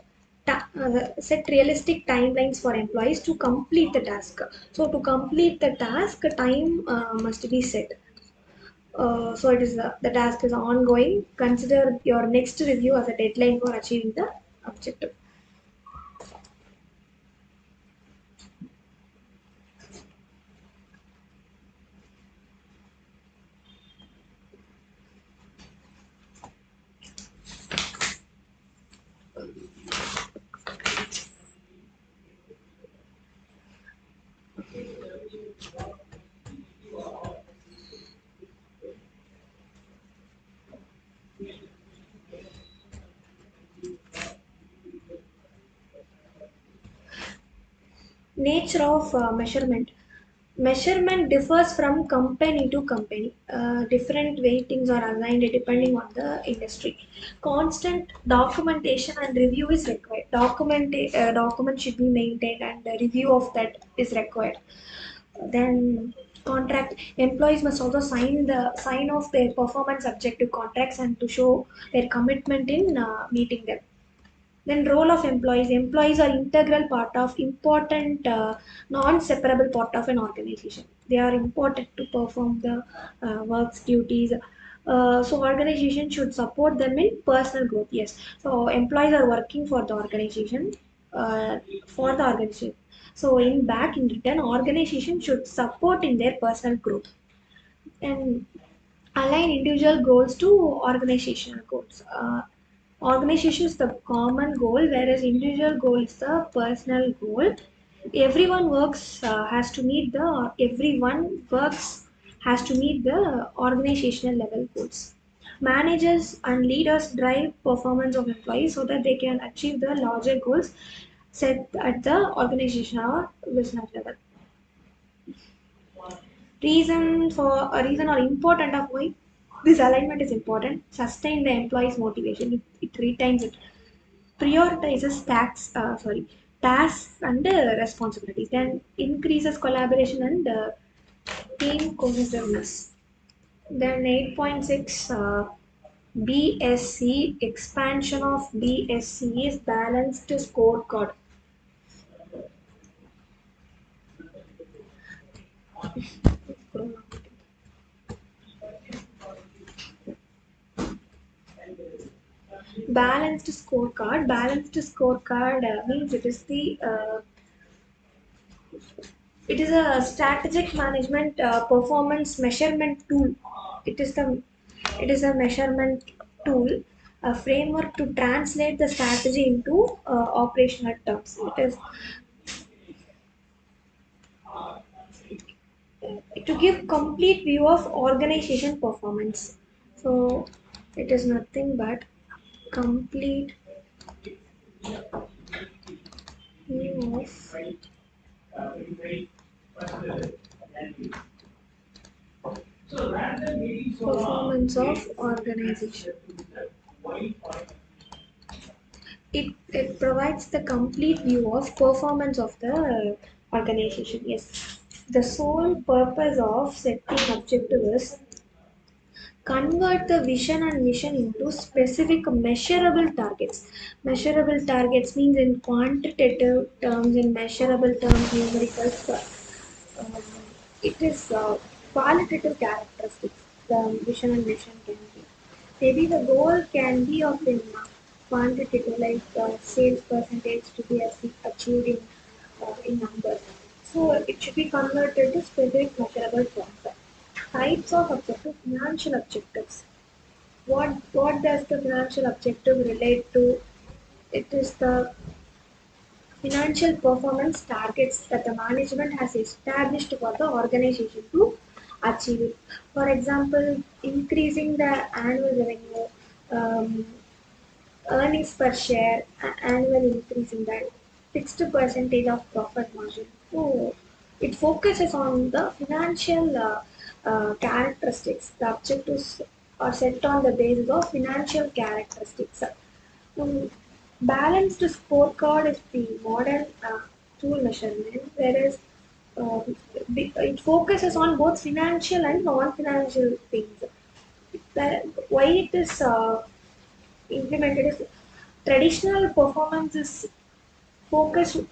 Set realistic timelines for employees to complete the task. So to complete the task, time must be set. So it is the task is ongoing. Consider your next review as a deadline for achieving the objective. Nature of measurement. Measurement differs from company to company. Different weightings are assigned depending on the industry. Constant documentation and review is required. Document should be maintained and the review of that is required. Then contract. Employees must also sign off their performance objective contracts and to show their commitment in meeting them. Then role of employees. Employees are integral part of important, non-separable part of an organization. They are important to perform the works duties. So organization should support them in personal growth. Yes. So employees are working uh, for the organization. So in back in return, organization should support in their personal growth and align individual goals to organizational goals. Organization is the common goal, whereas individual goal is the personal goal. Everyone works has to meet the everyone works has to meet the organizational level goals. Managers and leaders drive performance of employees so that they can achieve the larger goals set at the organizational or business level. Reason or important of why this alignment is important. Sustain the employee's motivation. It retains it. Prioritizes tasks and responsibilities. Then increases collaboration and team cohesiveness. Then 8.6 BSC expansion of BSC is balanced scorecard. Balanced scorecard means it is a strategic management performance measurement tool. It is the it is a measurement tool, a framework to translate the strategy into operational terms. It is to give complete view of organization performance. So it is nothing but complete view of performance of organization. It provides the complete view of performance of the organization. Yes. The sole purpose of setting objective is convert the vision and mission into specific measurable targets. Measurable targets means in quantitative terms, in measurable terms, numerical. Um, it is qualitative characteristics. The vision and mission can be. Maybe the goal can be of in quantitative, like sales percentage to be achieved in numbers. So it should be converted to specific measurable terms. Types of objective, financial objectives. What does the financial objective relate to? It is the financial performance targets that the management has established for the organization to achieve it. For example, increasing the annual revenue, um, earnings per share, annual increase in that, fixed percentage of profit margin. So it focuses on the financial characteristics. The objectives are set on the basis of financial characteristics. Um, Balanced scorecard is the modern tool measurement, whereas uh, it focuses on both financial and non-financial things. Why it is implemented is traditional performance is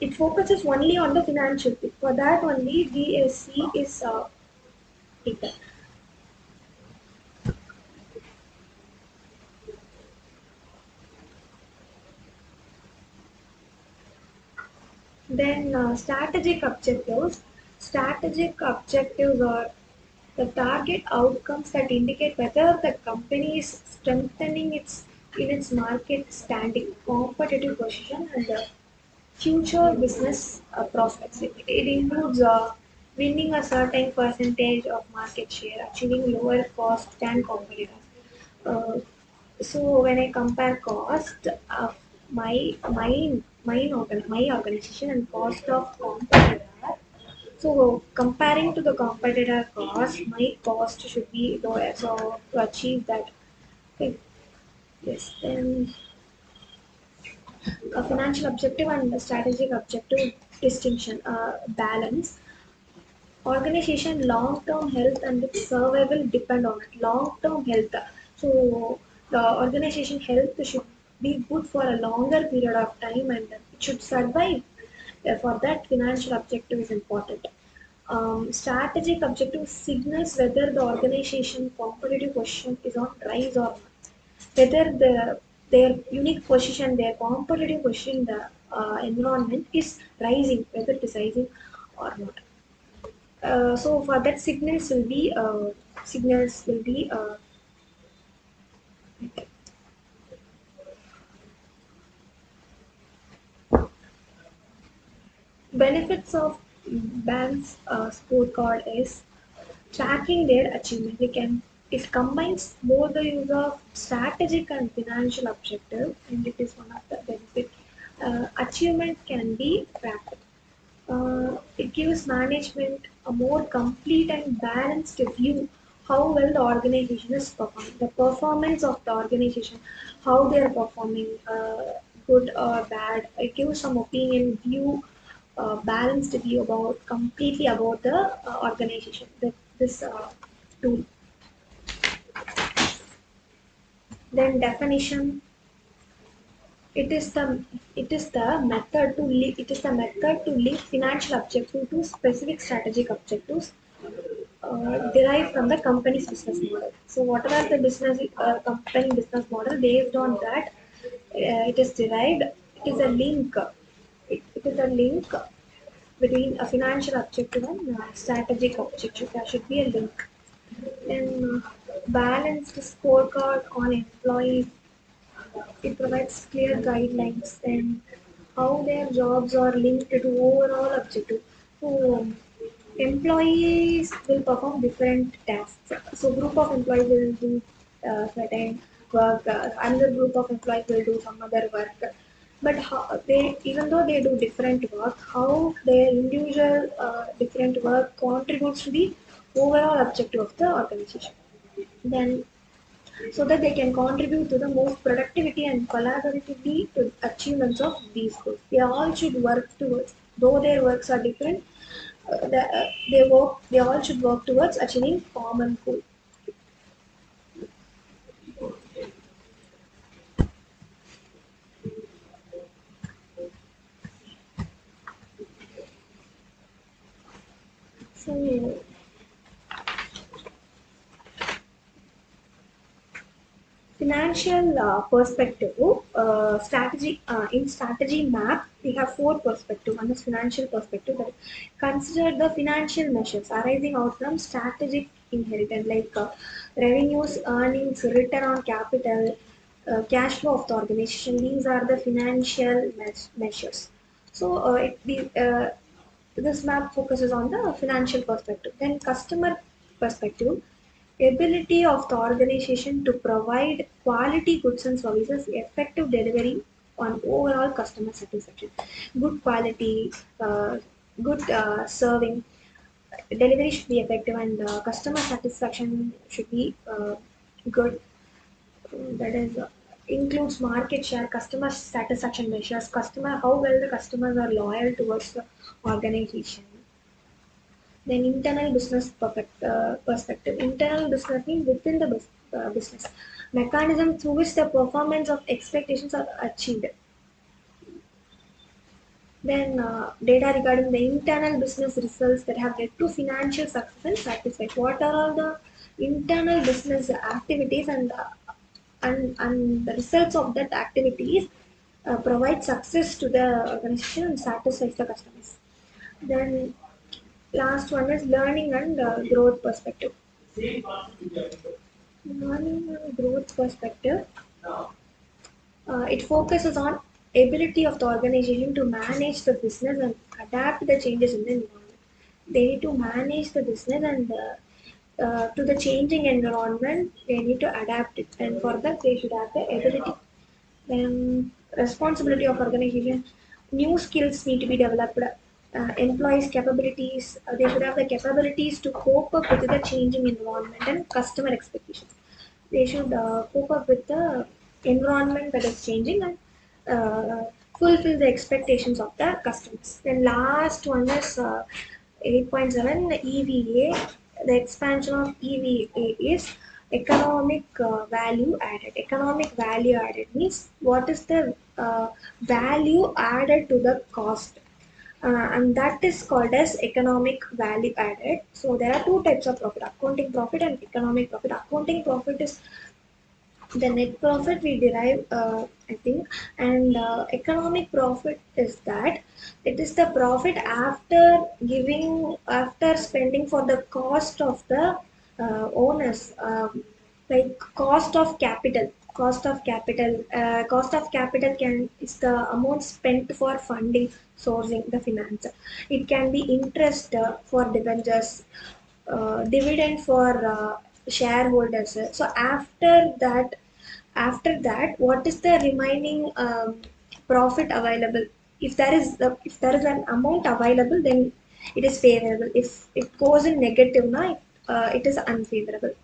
it focuses only on the financial thing. For that only DSC is taken. Then strategic objectives are the target outcomes that indicate whether the company is strengthening its market standing, competitive position, and future business prospects. It includes winning a certain percentage of market share, achieving lower cost than competitors. Uh, so when I compare cost of my organization and cost of competitor, so comparing to the competitor cost, my cost should be lower. So to achieve that, okay, yes, then a financial objective and a strategic objective distinction, balance. Organization long-term health and its survival depend on it. Long-term health. So the organization health should be good for a longer period of time and it should survive. For that, financial objective is important. Strategic objective signals whether the organization competitive position is on rise or not. Whether their unique position, their competitive position in the environment is rising, whether it is rising or not. So for that signals will be benefits of bank's scorecard is tracking their achievement. It combines both the use of strategic and financial objective, and it is one of the benefit. Achievement can be tracked. It gives management a more complete and balanced view how well the organization is performing, the performance of the organization, how they are performing, good or bad. It gives some opinion, view, balanced view about completely about the organization. This tool. Then definition. It is the it is the method to link financial objective to specific strategic objectives derived from the company's business model. So whatever the company business model, based on that, it is derived. It is a link. It is a link between a financial objective and strategic objective. There should be a link. Then balanced scorecard on employees. It provides clear guidelines and how their jobs are linked to overall objective. So employees will perform different tasks. So group of employees will do certain work. Another group of employees will do some other work. But how they, even though they do different work, how their individual different work contributes to the overall objective of the organization. Then so that they can contribute to the most productivity and collaboratively to achievements of these goals. They all should work towards, though their works are different, they all should work towards achieving common goal. So financial perspective, in strategy map, we have four perspective. One is financial perspective that consider the financial measures arising out from strategic inheritance like revenues, earnings, return on capital, cash flow of the organization. These are the financial measures. So this map focuses on the financial perspective. Then customer perspective, ability of the organization to provide quality goods and services, effective delivery on overall customer satisfaction, good quality, good serving, delivery should be effective and customer satisfaction should be good. That is includes market share, customer satisfaction measures, customer how well the customers are loyal towards the organization. Then internal business perspective. Internal business means within the business. Mechanism through which the performance of expectations are achieved. Then data regarding the internal business results that have led to financial success and satisfaction. What are all the internal business activities and the results of that activities provide success to the organization and satisfies the customers. Then last one is learning and growth perspective. Learning and growth perspective, it focuses on ability of the organization to manage the business and adapt the changes in the environment. They need to manage the business and to the changing environment, they need to adapt it, and for that they should have the ability. Then responsibility of organization, new skills need to be developed. Employees' capabilities, they should have the capabilities to cope up with the changing environment and customer expectations. They should cope up with the environment that is changing and fulfill the expectations of the customers. Then last one is 8.7 EVA. The expansion of EVA is economic value added. Economic value added means what is the value added to the cost, and that is called as economic value added. So there are two types of profit: accounting profit and economic profit. Accounting profit is the net profit we derive, I think, and economic profit is that it is the profit after spending for the cost of the owners, like cost of capital can is the amount spent for funding, sourcing the finance. It can be interest for debentures, dividend for shareholders. So after that, what is the remaining profit available? If there is an amount available, then it is favorable. If it goes in negative, now it is unfavorable.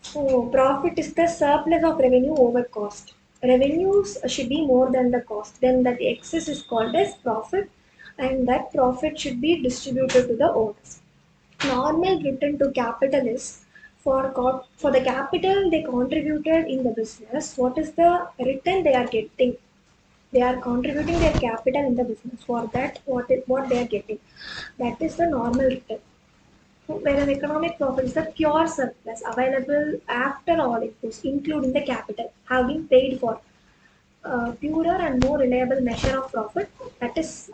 So profit is the surplus of revenue over cost. Revenues should be more than the cost. Then that excess is called as profit, and that profit should be distributed to the owners. Normal return to capital is for the capital they contributed in the business. What is the return they are getting? They are contributing their capital in the business. For that, what they are getting? That is the normal return. Whereas economic profit is the pure surplus available after all inputs, including the capital, have been paid for. Purer and more reliable measure of profit. That is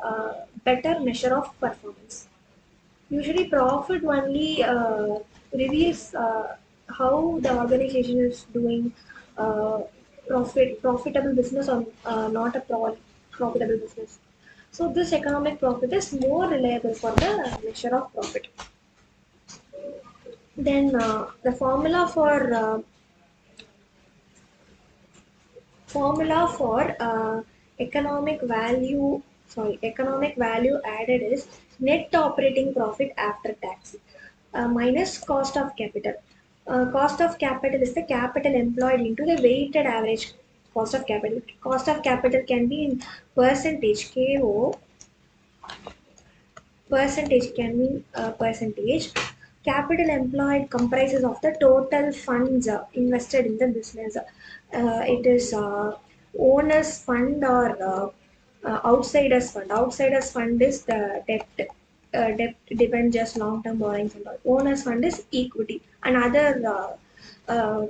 better measure of performance. Usually, profit only reveals how the organization is doing profitable business or not a profitable business. So this economic profit is more reliable for the measure of profit. Then the formula for economic value added is net operating profit after tax minus cost of capital. Cost of capital is the capital employed into the weighted average cost of capital. Cost of capital can be in percentage. Percentage can mean percentage. Capital employed comprises of the total funds invested in the business. It is owner's fund or outsider's fund. Outsider's fund is the debt, debentures, long-term borrowings and all. Owner's fund is equity. Another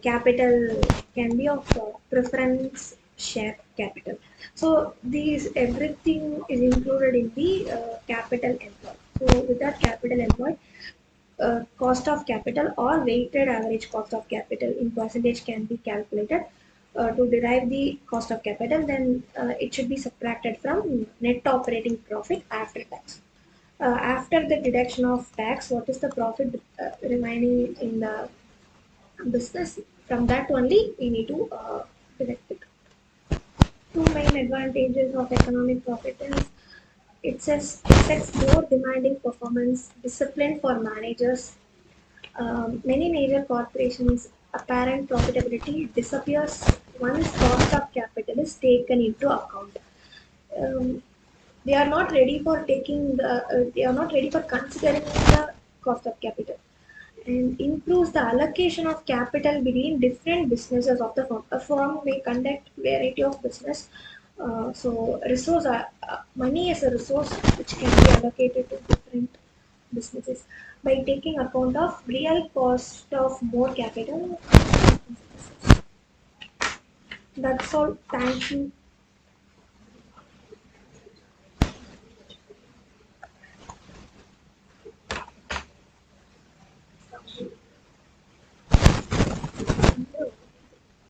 capital can be of preference share capital. So these everything is included in the capital employed. So with that capital employed, cost of capital or weighted average cost of capital in percentage can be calculated to derive the cost of capital. Then it should be subtracted from net operating profit after tax. After the deduction of tax, what is the profit remaining in the business? From that only we need to deduct it. Two main advantages of economic profit is it sets more demanding performance discipline for managers. Many major corporations' apparent profitability disappears once cost of capital is taken into account. Um, they are not ready for they are not ready for considering the cost of capital, and improves the allocation of capital between different businesses of the firm. A firm may conduct variety of business, so money is a resource which can be allocated to different businesses by taking account of real cost of more capital. That's all. Thank you.